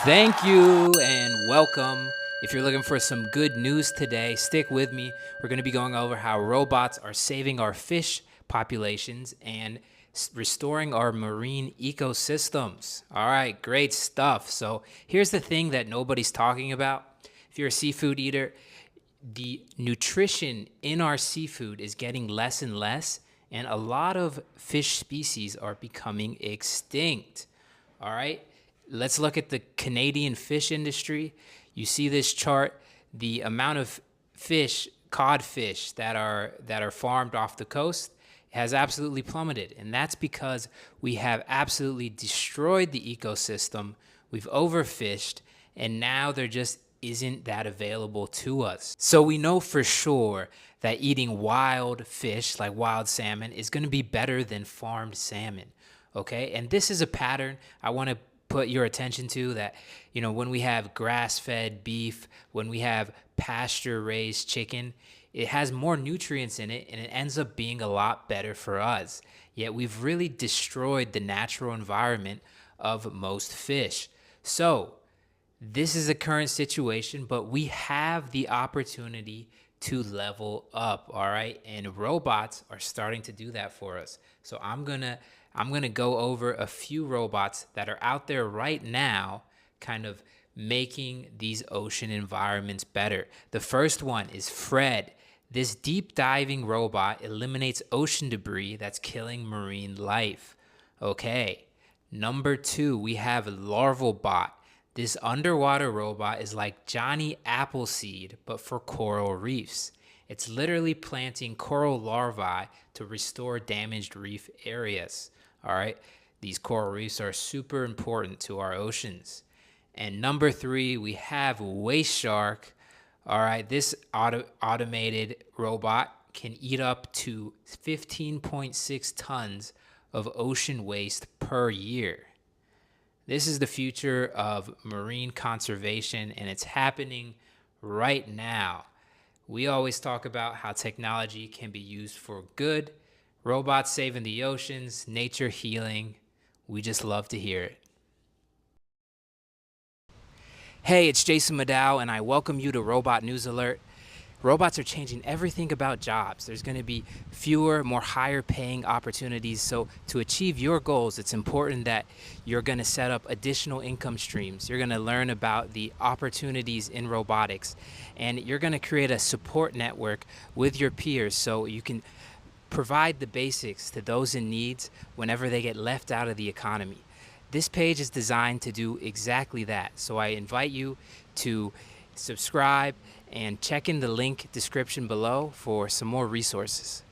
Thank you and welcome. If you're looking for some good news today, stick with me. We're going to be going over how robots are saving our fish populations and restoring our marine ecosystems. All right, great stuff. So, here's the thing that nobody's talking about. If you're a seafood eater, the nutrition in our seafood is getting less and less, and a lot of fish species are becoming extinct. All right, let's look at the Canadian fish industry. You see this chart, the amount of fish, codfish that are farmed off the coast has absolutely plummeted, and that's because we have absolutely destroyed the ecosystem. We've overfished, and now there just isn't that available to us. So we know for sure that eating wild fish like wild salmon is going to be better than farmed salmon. Okay, and this is a pattern I want to put your attention to, that when we have grass-fed beef, when we have pasture-raised chicken, it has more nutrients in it and it ends up being a lot better for us. Yet we've really destroyed the natural environment of most fish. So this is a current situation, but we have the opportunity to level up, all right? And robots are starting to do that for us. So I'm gonna go over a few robots that are out there right now, kind of making these ocean environments better. The first one is Fred. This deep diving robot eliminates ocean debris that's killing marine life. Okay. Number 2, we have Larvalbot. This underwater robot is like Johnny Appleseed, but for coral reefs. It's literally planting coral larvae to restore damaged reef areas. All right, these coral reefs are super important to our oceans. And number 3, we have Waste Shark. All right, this automated robot can eat up to 15.6 tons of ocean waste per year. This is the future of marine conservation, and it's happening right now. We always talk about how technology can be used for good. Robots saving the oceans, nature healing. We just love to hear it. Hey, it's Jason Maddow, and I welcome you to Robot News Alert. Robots are changing everything about jobs. There's going to be fewer, more higher paying opportunities. So to achieve your goals, it's important that you're going to set up additional income streams. You're going to learn about the opportunities in robotics, and you're going to create a support network with your peers so you can provide the basics to those in need whenever they get left out of the economy. This page is designed to do exactly that. So I invite you to subscribe and check in the link description below for some more resources.